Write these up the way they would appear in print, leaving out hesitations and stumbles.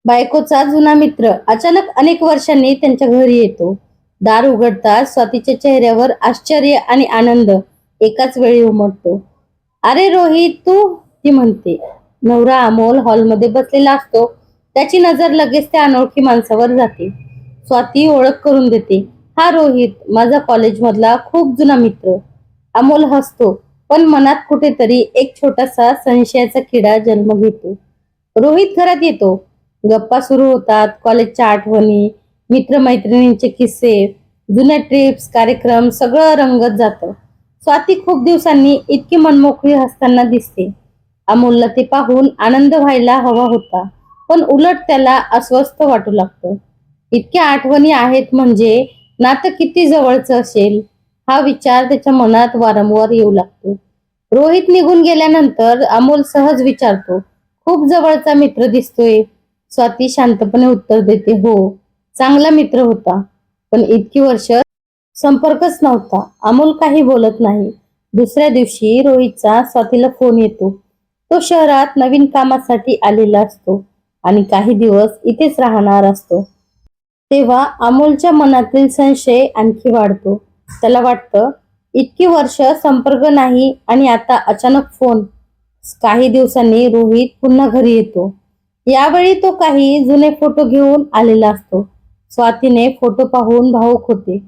बायकोचा जुना मित्र अचानक अनेक वर्षांनी त्यांच्या घरी येतो. दार उघडताच स्वातीच्या चेहऱ्यावर आश्चर्य आणि आनंद एकाच वेळी उमटतो. अरे रोहित तू, ती म्हणते. नवरा अमोल हॉलमध्ये बसलेला असतो. त्याची नजर लगेच त्या अनोळखी माणसावर जाते. स्वाती ओळख करून देते. हा रोहित, माझा कॉलेजमधला खूप जुना मित्र. अमोल हसतो, पण मनात कुठेतरी एक छोटासा संशयाचा किडा जन्म घेतो. रोहित घरात येतो. गप्पा सुरू होतात. कॉलेजच्या आठवणी, मित्रमैत्रिणींचे किस्से, जुन्या ट्रिप्स, कार्यक्रम सगळं रंगत जातं. स्वाती खूप दिवसांनी इतकी मनमोकळी हसताना दिसते. अमोलला ते पाहून आनंद व्हायला हवा होता, पण उलट त्याला अस्वस्थ वाटू लागतं. इतक्या आठवणी आहेत म्हणजे नातं किती जवळचं असेल, हा विचार त्याच्या मनात वारंवार येऊ लागतो. रोहित निघून गेल्यानंतर अमोल सहज विचारतो, खूप जवळचा मित्र दिसतोय. स्वाती शांतपणे उत्तर देते, हो, चांगला मित्र होता, पण इतकी वर्ष संपर्कच नव्हता. अमोल काही बोलत नाही. दुसऱ्या दिवशी रोहितचा स्वातीला फोन येतो. तो शहरात नवीन कामासाठी आलेला असतो आणि काही दिवस इथेच राहणार असतो. तेव्हा अमोलच्या मनातील संशय आणखी वाढतो. त्याला वाटतं, इतकी वर्ष संपर्क नाही आणि आता अचानक फोन. काही दिवसांनी रोहित पुन्हा घरी येतो. यावेळी तो काही जुने फोटो घेऊन आलेला असतो. स्वातीने फोटो पाहून भावुक होते.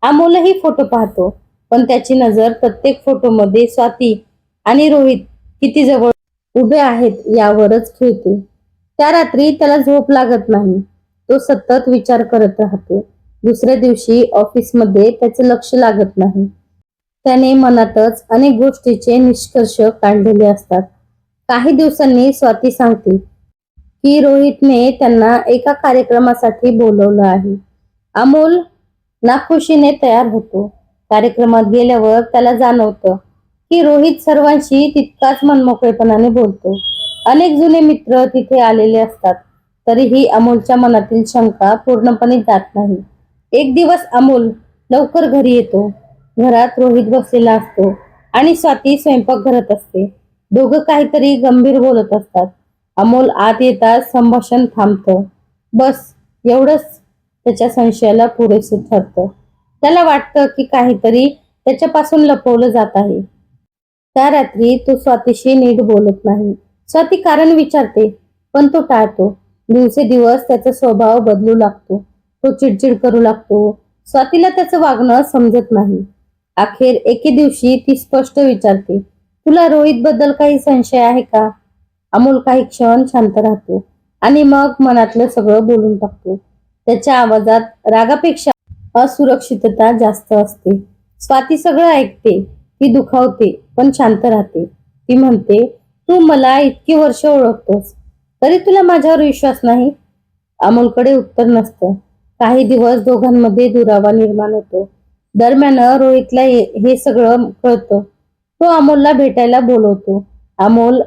अमोलही फोटो पाहतो, पण त्याची नजर प्रत्येक फोटोमध्ये स्वाती आणि रोहित किती जवळ उभे आहेत यावरच खेळते. त्या रात्री त्याला झोप लागत नाही. तो सतत विचार करत राहतो. दुसऱ्या दिवशी ऑफिसमध्ये त्याचं लक्ष लागत नाही. त्याने मनातच अनेक गोष्टीचे निष्कर्ष काढलेले असतात. काही दिवसांनी स्वाती सांगते की रोहितने त्यांना एका कार्यक्रमासाठी बोलवलं आहे. अमोल नाखुशीने तयार होतो. कार्यक्रमात गेल्यावर त्याला जाणवतं की रोहित सर्वांशी तितकाच मनमोकळेपणाने बोलतो. अनेक जुने मित्र तिथे आलेले असतात, तरीही अमोलच्या मनातील शंका पूर्णपणे जात नाही. एक दिवस अमोल लवकर घरी येतो. घरात रोहित बसलेला असतो आणि स्वाती स्वयंपाक करत असते. दोघं काहीतरी गंभीर बोलत असतात. अमोल आत येताच संभाषण थांबतं. बस एवढंच त्याच्या संशयाला पुरेसं ठरतं. त्याला वाटतं की काहीतरी त्याच्यापासून लपवलं जात आहे. त्या रात्री तो स्वातीशी नीट बोलत नाही. स्वाती कारण विचारते, पण तो टाळतो. दिवसेदिवस त्याचा स्वभाव बदलू लागतो. तो चिडचिड करू लागतो. स्वातीला त्याचं वागणं समजत नाही. अखेर एके दिवशी ती स्पष्ट विचारते, तुला रोहित बद्दल काही संशय आहे का? अमोल काही क्षण शांत राहतो आणि मग मनातलं सगळं बोलून टाकतो. त्याच्या आवाजात रागापेक्षा असुरक्षितता जास्त असते. स्वाती सगळं ऐकते. ती दुखावते पण शांत राहते. ती म्हणते, तू मला इतकी वर्ष ओळखतोस, तरी तुला माझ्यावर विश्वास नाही? अमोलकडे उत्तर नसतं. काही दिवस दोघांमध्ये दुरावा निर्माण होतो. दरम्यान रोहितला हे सगळं कळतं. तो अमोलला भेटायला बोलवतो. अमोल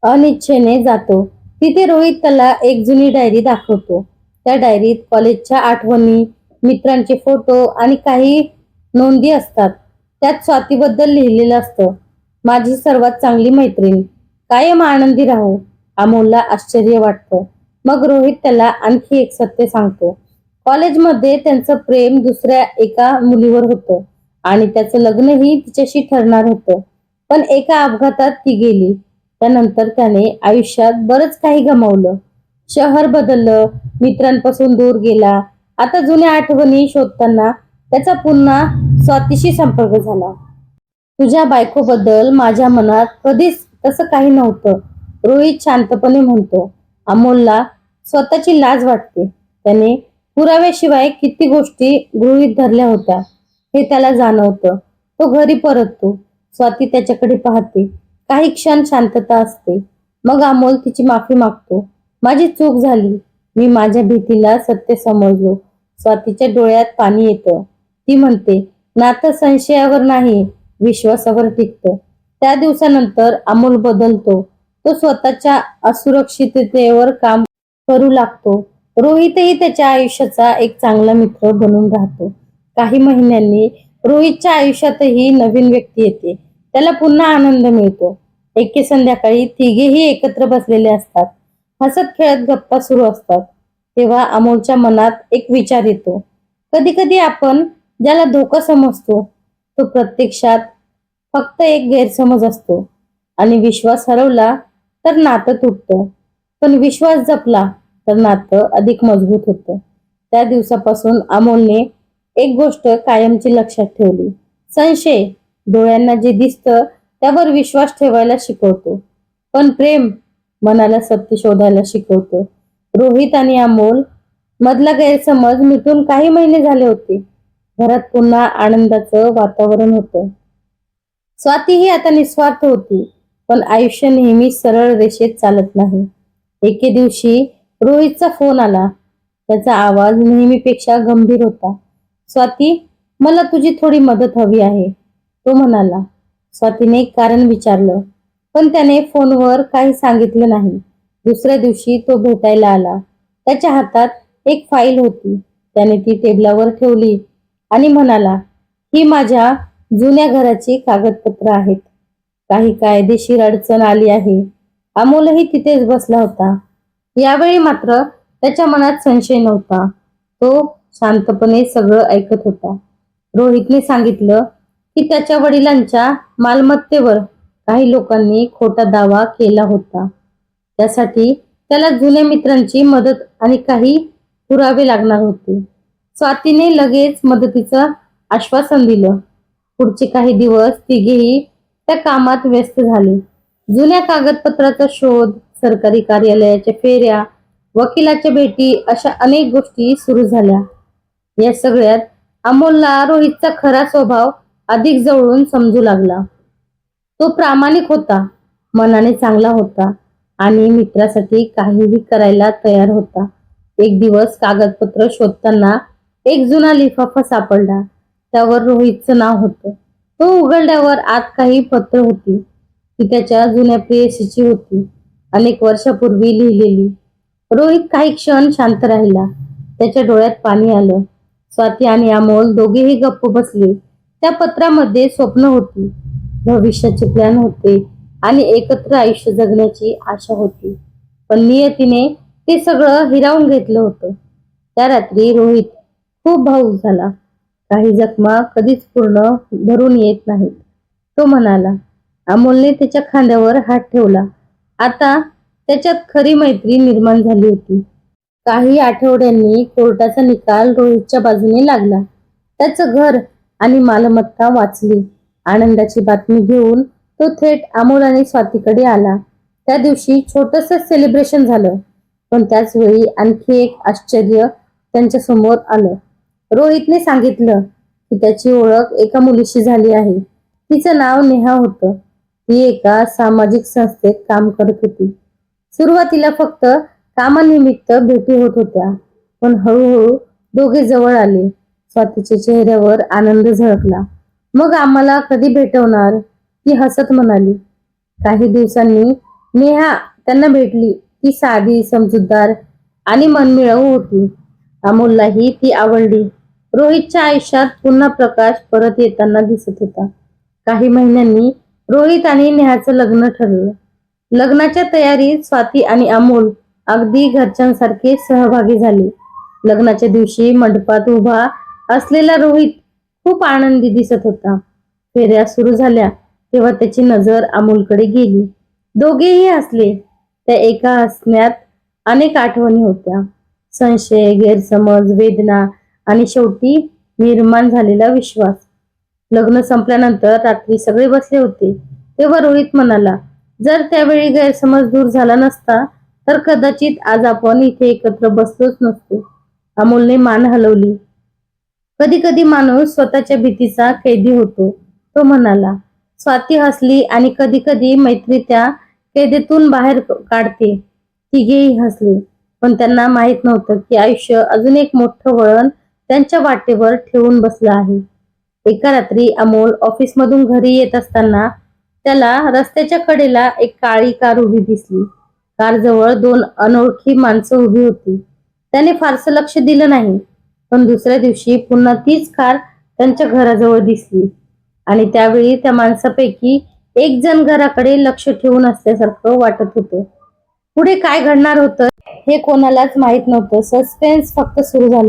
अनिच्छेने जातो. तिथे रोहित त्याला एक जुनी डायरी दाखवतो. त्या डायरीत कॉलेजच्या आठवणी, मित्रांचे फोटो आणि काही नोंदी असतात. त्यात स्वातीबद्दल लिहिलेलं असतं, माझी सर्वात चांगली मैत्रीण, कायम आनंदी राहू. अमोलला आश्चर्य वाटतं. मग रोहित त्याला आणखी एक सत्य सांगतो. कॉलेजमध्ये त्यांचं प्रेम दुसऱ्या एका मुलीवर होतं आणि त्याचं लग्नही तिच्याशी ठरणार होतं. पण एका अपघातात ती गेली. त्यानंतर त्याने आयुष्यात बरंच काही गमावलं. शहर बदललं, मित्रांपासून दूर गेला. आता जुन्या आठवणी शोधताना त्याचा पुन्हा स्वातीशी संपर्क झाला. तुझ्या बायकोबद्दल माझ्या मनात कधीच तसं काही नव्हतं, रोहित शांतपणे म्हणतो. अमोलला स्वतःची लाज वाटते. त्याने पुराव्याशिवाय किती गोष्टी गृहीत धरल्या होत्या हे त्याला जाणवतं. तो घरी परततो. स्वाती त्याच्याकडे पाहते. काही क्षण शांतता असते. मग अमोल तिची माफी मागतो. माझी चूक झाली, मी माझ्या भीतीला सत्य समजलो. स्वातीच्या डोळ्यात पाणी येतं. ती म्हणते, नातं संशयावर नाही, विश्वासावर टिकतं. त्या दिवसानंतर अमोल बदलतो. तो स्वतःच्या असुरक्षिततेवर काम करू लागतो. रोहितही त्याच्या आयुष्याचा एक चांगला मित्र बनून राहतो. काही महिन्यांनी रोहितच्या आयुष्यातही नवीन व्यक्ती येते. त्याला पुन्हा आनंद मिळतो. एके संध्याकाळी तिघेही एकत्र बसलेले असतात. हसत खेळत गप्पा सुरू असतात तेव्हा अमोलच्या मनात एक विचार येतो. कधी कधी आपण ज्याला धोका समजतो तो प्रत्यक्षात फक्त एक गैरसमज असतो आणि विश्वास हरवला तर नातं तुटतं, पण विश्वास जपला तर नातं अधिक मजबूत होतं. त्या दिवसापासून अमोलने एक गोष्ट कायमची लक्षात ठेवली. संशय डोळ्यांना जे दिसतं त्यावर विश्वास ठेवायला शिकवतो, पण प्रेम मनाला सत्य शोधायला शिकवतो. रोहित आणि अमोल मधला गैरसमज मिटून काही महिने झाले होते. घरात पुन्हा आनंदाचं वातावरण होतं. स्वाती ही आता निस्वार्थ होती, पण आयुष्य नेहमी सरळ रेषेत चालत नाही. एके दिवशी रोहितचा फोन आला. त्याचा आवाज नेहमीपेक्षा गंभीर होता. स्वाती, मला तुझी थोडी मदत हवी आहे, तो म्हणाला. स्वातीने कारण विचारलं, पण त्याने फोनवर काही सांगितलं नाही. दुसऱ्या दिवशी तो भेटायला आला. त्याच्या हातात एक फाईल होती. त्याने ती टेबलावर ठेवली आणि म्हणाला, ही माझ्या जुन्या घराची कागदपत्र आहेत. काही कायदेशीर अडचण आली आहे. अमोलही तिथेच बसला होता. यावेळी मात्र त्याच्या मनात संशय नव्हता. तो शांतपणे सगळं ऐकत होता. रोहितने सांगितलं की त्याच्या वडिलांच्या मालमत्तेवर काही लोकांनी खोटा दावा केला होता. त्यासाठी त्याला जुन्या मित्रांची मदत आणि काही पुरावे लागणार होते. स्वातीने लगेच मदतीचं आश्वासन दिलं. पुढचे काही दिवस तिघेही त्या कामात व्यस्त झाले. जुन्या कागदपत्राचा शोध, सरकारी कार्यालयाच्या फेऱ्या, वकिलाच्या भेटी अशा अनेक गोष्टी सुरू झाल्या. या सगळ्यात अमोलला रोहितचा खरा स्वभाव अधिक जवळून समजू लागला. तो प्रामाणिक होता, मनाने चांगला होता आणि मित्रासाठी काहीही करायला तयार होता. एक दिवस कागदपत्र शोधताना एक जुना लिफाफा सापडला. त्यावर रोहितचं नाव होतं. तो उघडल्यावर आत काही पत्र होती. ती त्याच्या जुन्या प्रेयसीची होती, अनेक वर्षापूर्वी लिहिलेली. रोहित काही क्षण शांत राहिला. त्याच्या डोळ्यात पाणी आलं. स्वाती आणि अमोल दोघेही गप्प बसले. त्या पत्रामध्ये स्वप्न होती, भविष्याचे प्लॅन होते आणि एकत्र आयुष्य जगण्याची आशा होती. पण नियतीने ते सगळं हिरावून घेतलं होतं. त्या रात्री रोहित खूप भावूक झाला. काही जखमा कधीच पूर्ण भरून येत नाहीत, तो म्हणाला. अमोलने त्याच्या खांद्यावर हात ठेवला. आता त्याच्यात खरी मैत्री निर्माण झाली होती. काही आठवड्यांनी कोर्टाचा निकाल रोहितच्या बाजूने लागला. त्याचं घर आणि मालमत्ता वाचली. आनंदाची बातमी घेऊन तो थेट अमोल आणि स्वातीकडे आला. त्या दिवशी छोटस सेलिब्रेशन झालं, पण त्याच वेळी आणखी एक आश्चर्य त्यांच्या समोर आलं. रोहितने सांगितलं की त्याची ओळख एका मुलीशी झाली आहे. तिचं नाव नेहा होतं. ती एका सामाजिक संस्थेत काम करत होती. सुरुवातीला फक्त कामानिमित्त भेटी होत होत्या, पण हळूहळू दोघे जवळ आले. स्वातीच्या चेहऱ्यावर आनंद झळकला. मग आम्हाला कधी भेटवणार, ती हसत म्हणाली. काही दिवसांनी नेहा त्यांना भेटली. ती साधी, समजूतदार आणि मनमिळाऊ होती. अमोललाही ती आवडली. रोहितच्या आयुष्यात पुन्हा प्रकाश परत येताना दिसत होता. काही महिन्यांनी रोहित आणि नेहाचं लग्न ठरलं. लग्नाच्या तयारीत स्वाती आणि अमोल अगदी घरच्यांसारखे सहभागी झाले. लग्नाच्या दिवशी मंडपात उभा असलेला रोहित खूप आनंदी दिसत होता. फेऱ्या सुरू झाल्या तेव्हा त्याची नजर अमोलकडे गेली. दोघेही हसले. त्या एका हसण्यात अनेक आठवणी होत्या. संशय, गैरसमज, वेदना आणि शेवटी निर्माण झालेला विश्वास. लग्न संपल्यानंतर रात्री सगळे बसले होते तेव्हा रोहित म्हणाला, जर त्यावेळी गैरसमज दूर झाला नसता तर कदाचित आज आपण इथे एकत्र बसलोच नसतो. अमोलने मान हलवली. कधी कधी माणूस स्वतःच्या भीतीचा कैदी होतो, तो म्हणाला. स्वाती हसली आणि कधी कधी मैत्री त्या कैदेतून बाहेर काढते. तिघेही हसले, पण त्यांना माहित नव्हतं की आयुष्य अजून एक मोठं वळण त्यांच्या वाटेवर ठेवून बसलं आहे. एका रात्री अमोल ऑफिसमधून घरी येत असताना त्याला रस्त्याच्या कडेला एक काळी कार उभी दिसली. कारजवळ दोन अनोळखी माणसं उभी होती. त्याने फारसं लक्ष दिलं नाही, पण दुसऱ्या दिवशी पुन्हा तीच कार त्यांच्या घराजवळ दिसली आणि त्यावेळी त्या माणसापैकी एक जण घराकडे लक्ष ठेवून असल्यासारखं वाटत होतं. पुढे काय घडणार होतं हे कोणालाच माहित नव्हतं. सस्पेन्स फक्त सुरू झालं.